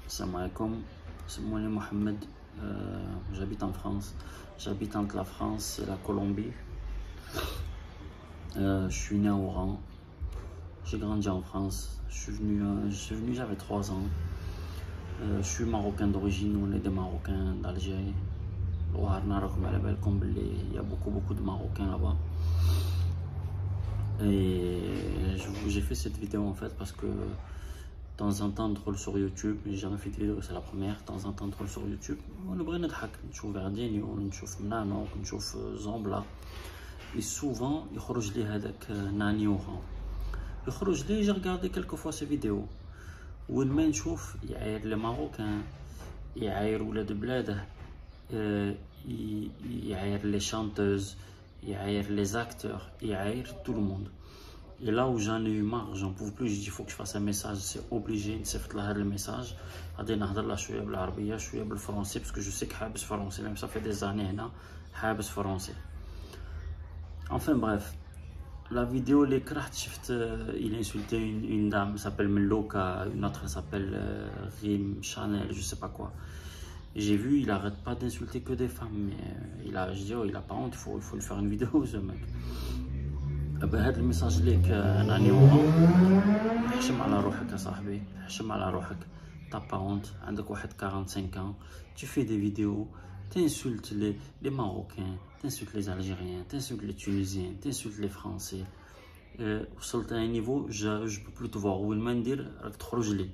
Salam alaikum, c'est moi Mohamed, j'habite en France, j'habite entre la France et la Colombie. Je suis né à Oran, j'ai grandi en France, je suis venu j'avais 3 ans. Je suis marocain d'origine, on est des Marocains d'Algérie. Il y a beaucoup de Marocains là-bas. Et j'ai fait cette vidéo en fait parce que de temps en temps, troll sur YouTube, j'ai jamais fait de vidéo, c'est la première. De temps en temps, troll sur YouTube. On oublie de نشوف Verdinho, نشوف Nano, نشوف Zombla. Et souvent, يخرج لي هذاك ناني وغان. يخرج لي, j'ai regardé quelques fois ces vidéos. وين ما نشوف يعاير لي ماروكان, يعاير ولاد بلاده, يعاير les chanteuses, يعاير les acteurs, يعاير tout le monde. Et là où j'en ai eu marre, j'en pouvais plus, j'ai dit il faut que je fasse un message, c'est obligé, نصيفط لها le message. غادي نهضر لها شويه بالعربيه شويه بالفرنسي parce que je sais que حابس فرنسي, même ça fait des années هنا حابس فرنسي. Enfin bref, la vidéo les كرهت شفت il a insulté une dame s'appelle Meloka, une autre s'appelle Rim Chanel, je sais pas quoi. J'ai vu, il arrête pas d'insulter que des femmes, mais je dis oh, il a pas honte, il faut lui faire une vidéo ce mec. بهذا الميساج ليك ناني وغان, حشم على روحك يا صاحبي, حشم على روحك. T'as pas honte, عندك واحد 45 ans, tu fais des vidéos, t'insultes les Marocains, t'insultes les Algériens, t'insultes les Tunisiens, t'insultes les Français. وصلت à un niveau, je peux plus te voir. وين ما ندير راك تخرج لي,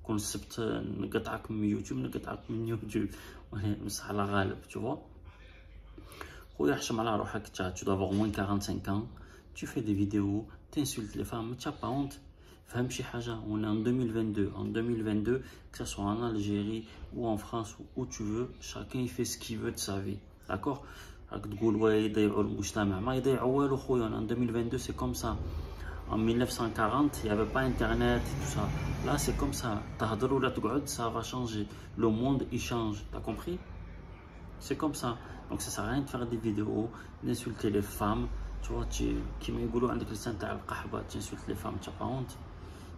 كون سبت نقطعك من يوتيوب نقطعك من يوتيوب, نصح على غالب, tu vois. خويا حشم على روحك, tu dois avoir au moins 45 ans. Tu fais des vidéos, tu insultes les femmes, tu n'as pas honte. Femme شي حاجة, on est en 2022. En 2022, que ce soit en Algérie ou en France ou où tu veux, chacun il fait ce qu'il veut de sa vie. D'accord? تقول واي يضيعوا المجتمع, ما يضيعوا والو خويا. En 2022 c'est comme ça. En 1940 il n'y avait pas internet et tout ça. Là c'est comme ça. تهضر ولا تقعد, ça va changer. Le monde il change. T'as compris? C'est comme ça. Donc ça sert à rien de faire des vidéos, d'insulter les femmes. Tu vois, كيما يقولوا عندك لسان تاع القحبة, tu insultes les femmes, tu n'as pas honte.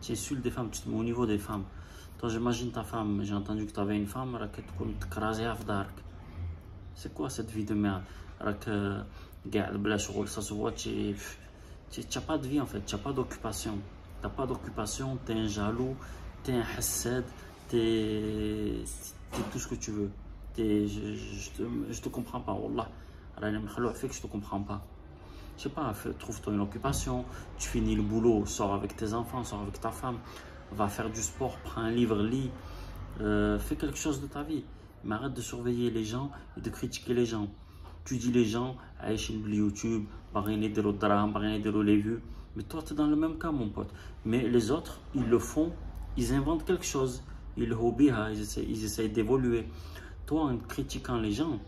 Tu insultes des femmes, tu te mets au niveau des femmes. Toi j'imagine ta femme, j'ai entendu que tu avais une femme, راك تكون تكرازيها في دارك. C'est quoi cette vie de merde? راك قاعد بلا شغل, ça se voit, tu n'as pas de vie en fait, tu n'as pas d'occupation. Tu n'as pas d'occupation, tu es un jaloux, tu es un hassad, tu es tout ce que tu veux. Je te comprends pas, wallah. Je te comprends pas. Je sais pas, trouve-toi une occupation, tu finis le boulot, sors avec tes enfants, sors avec ta femme, va faire du sport, prends un livre, lis, fais quelque chose de ta vie. Mais arrête de surveiller les gens et de critiquer les gens. Tu dis les gens, Aïch YouTube, les vues, mais toi tu es dans le même cas mon pote. Mais les autres, ils le font, ils inventent quelque chose, ils essayent d'évoluer. Toi en critiquant les gens,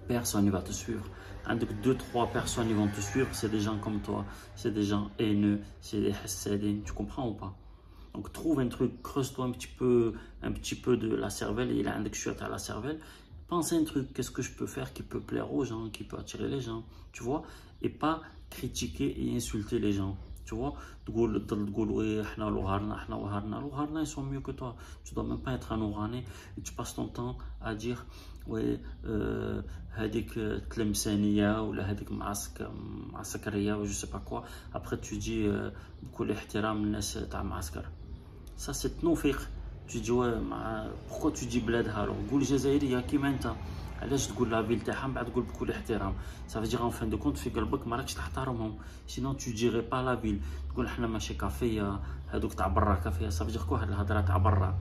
personne ne va te suivre. 2-3 personnes ils vont te suivre, c'est des gens comme toi, c'est des gens haineux, c'est des hassadines, tu comprends ou pas? Donc trouve un truc, creuse-toi un petit peu de la cervelle, il a un chouette à la cervelle, pense à un truc, qu'est-ce que je peux faire qui peut plaire aux gens, qui peut attirer les gens, tu vois, et pas critiquer et insulter les gens. Tu vois, ils sont mieux que toi. Tu dois même pas être un Ouranais et tu passes ton temps à dire ouais, هذيك تلمسانية ولا هذيك معسكرية ou je sais pas quoi. Après tu dis بكل احترام الناس تاع معسكر. Ça c'est تنوفيق. Tu dis ouais, pourquoi tu dis بلادها alors قول جزائرية كيما انت. علاش تقول لا فيل تاعها من بعد تقول بكل احترام. Ça veut dire en fin de compte في قلبك ما راكش تحترمهم. Sinon tu dirais pas la ville. تقول حنا ماشي كافيه, هذوك تاع برا كافيه. Ça veut dire quoi هاد الهضره تاع برا؟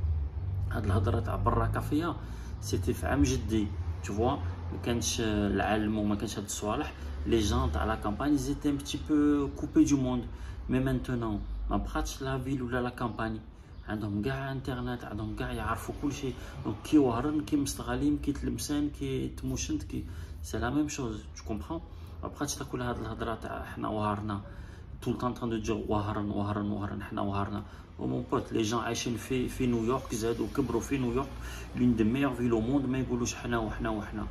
هاد الهضره تاع برا كافيه سيتي في عام جدي. Tu vois, ما كانش العلم وما كانش هاد الصوالح. Les gens تاع la campagne ils étaient un petit peu coupés du monde. Mais maintenant ما بقاتش la ville ولا la campagne. عندهم كاع انترنت, عندهم كاع يعرفوا كل شيء. دونك كي وهران كي مستغالين كي تلمسان كي تموشنت كي سي لا ميم شوز. Tu comprends? ما بقاتش تاكل هاد الهضره تاع حنا وهرنا tout le temps en train de dire وهران حنا وهرنا. Oh mon pote, les gens عايشين في نيويورك, زادوا كبروا في نيويورك, l'une des meilleures villes au monde, ما يقولوش حنا وحنا.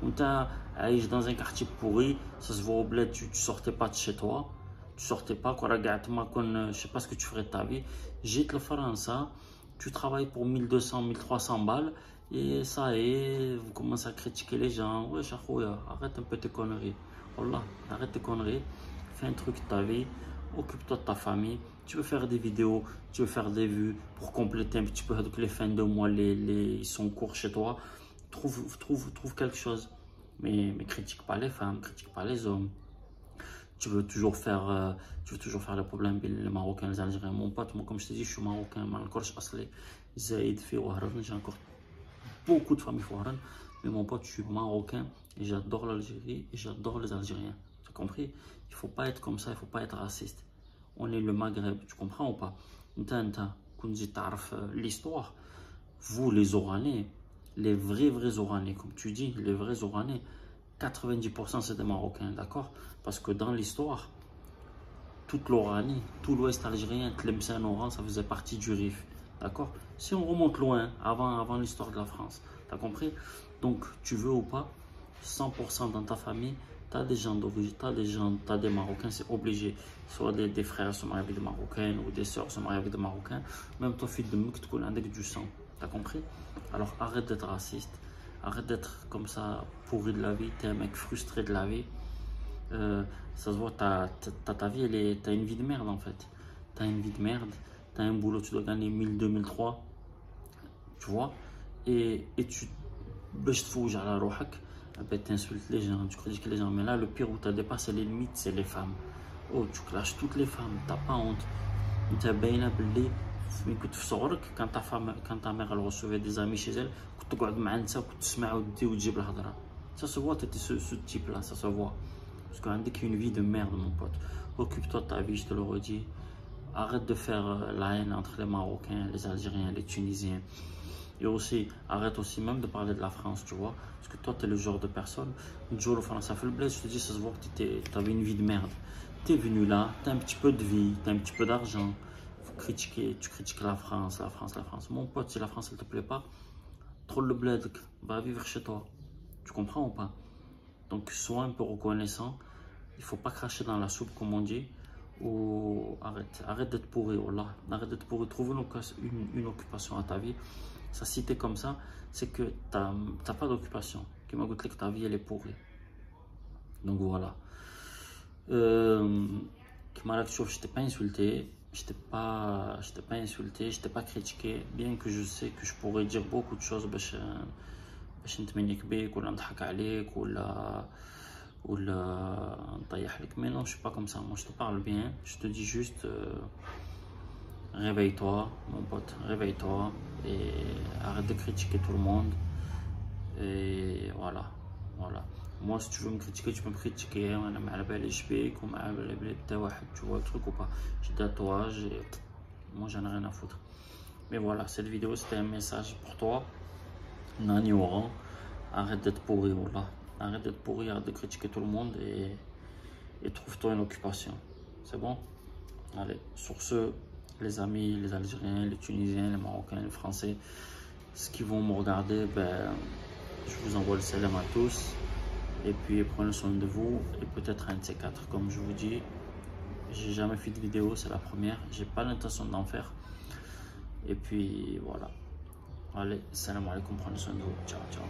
وانت عايش dans un quartier pourri, ça se voit au bled, tu sortais pas de chez toi. Tu sortais pas, je sais pas ce que tu ferais de ta vie. Jette le France, Tu travailles pour 1200, 1300 balles et ça y est, vous commencez à critiquer les gens. Ouais, Chakouya, arrête un peu tes conneries. Wallah, arrête tes conneries. Fais un truc de ta vie. Occupe-toi de ta famille. Tu veux faire des vidéos, tu veux faire des vues pour compléter un petit peu les fins de mois, ils sont courts chez toi. Trouve quelque chose. Mais critique pas les femmes, critique pas les hommes. Tu veux toujours faire le problème les Marocains, les Algériens. Mon pote, moi, comme je te dis, je suis Marocain. J'ai encore beaucoup de familles foraines. Mais mon pote, je suis Marocain et j'adore l'Algérie et j'adore les Algériens. Tu as compris? Il ne faut pas être comme ça, il ne faut pas être raciste. On est le Maghreb, tu comprends ou pas? L'histoire, vous les Oranais, les vrais Oranais, comme tu dis, les vrais Oranais, 90% c'est des Marocains, d'accord? Parce que dans l'histoire, toute l'Oranie, tout l'ouest algérien, Tlemcen, Oran, ça faisait partie du Rif, d'accord? Si on remonte loin, avant l'histoire de la France, t'as compris? Donc, tu veux ou pas, 100% dans ta famille, t'as des gens d'origine, t'as des Marocains, c'est obligé. Soit des frères se marient avec des Marocaines ou des sœurs se marient avec des Marocains. Même ton fils de Mouk, tu connais avec du sang, t'as compris? Alors, arrête d'être raciste. Arrête d'être comme ça, pourri de la vie, t'es un mec frustré de la vie. Ça se voit, ta vie, t'as une vie de merde en fait. T'as une vie de merde, t'as un boulot, tu dois gagner 1000, 2003, tu vois. Et tu te à la rohak, t'insultes les gens, tu critiques les gens. Mais là, le pire où t'as dépassé les limites, c'est les femmes. Oh, tu clashes toutes les femmes, t'as pas honte. T'as bien appelé. Quand ta mère elle recevait des amis chez elle, ça se voit, tu étais ce type là, ça se voit. Parce qu'on dit qu'il y a une vie de merde, mon pote. Occupe-toi de ta vie, je te le redis. Arrête de faire la haine entre les Marocains, les Algériens, les Tunisiens. Et aussi, arrête aussi même de parler de la France, tu vois. Parce que toi, tu es le genre de personne. Un jour, ça fait le bled, je te dis, ça se voit que tu avais une vie de merde. Tu es venu là, tu as un petit peu de vie, tu as un petit peu d'argent. Tu critiques la France. Mon pote, si la France elle te plaît pas, troll le bled, va vivre chez toi. Tu comprends ou pas? Donc sois un peu reconnaissant. Il faut pas cracher dans la soupe comme on dit. Ou arrête d'être pourri, wallah. Arrête d'être pourri. Trouve une occupation à ta vie. Ça, si t'es comme ça, c'est que t'as pas d'occupation. Qui m'a dit que ta vie elle est pourrie. Donc voilà. Je t'ai pas insulté. Je t'ai pas insulté, je t'ai pas critiqué, bien que je sais que je pourrais dire beaucoup de choses باش نتمنيك بيك ولا نضحك عليك ولا نطيح لك. Mais non, je suis pas comme ça. Moi, je te parle bien. Je te dis juste réveille-toi, mon pote, réveille-toi et arrête de critiquer tout le monde. Et voilà. Moi, si tu veux me critiquer, tu peux me critiquer. Tu vois le truc ou pas? J'ai des tatouages et moi, j'en ai rien à foutre. Mais voilà, cette vidéo, c'était un message pour toi. Nani Oran, arrête d'être pourri, voilà. Arrête d'être pourri, arrête de critiquer tout le monde et trouve-toi une occupation. C'est bon? Allez, sur ce, les amis, les Algériens, les Tunisiens, les Marocains, les Français, ceux qui vont me regarder, je vous envoie le salam à tous. Et puis prenez soin de vous et peut-être un de ces quatre. Comme je vous dis, j'ai jamais fait de vidéo, c'est la première. J'ai pas l'intention d'en faire. Et puis voilà. Allez, salam alaikum, prenez soin de vous. Ciao, ciao.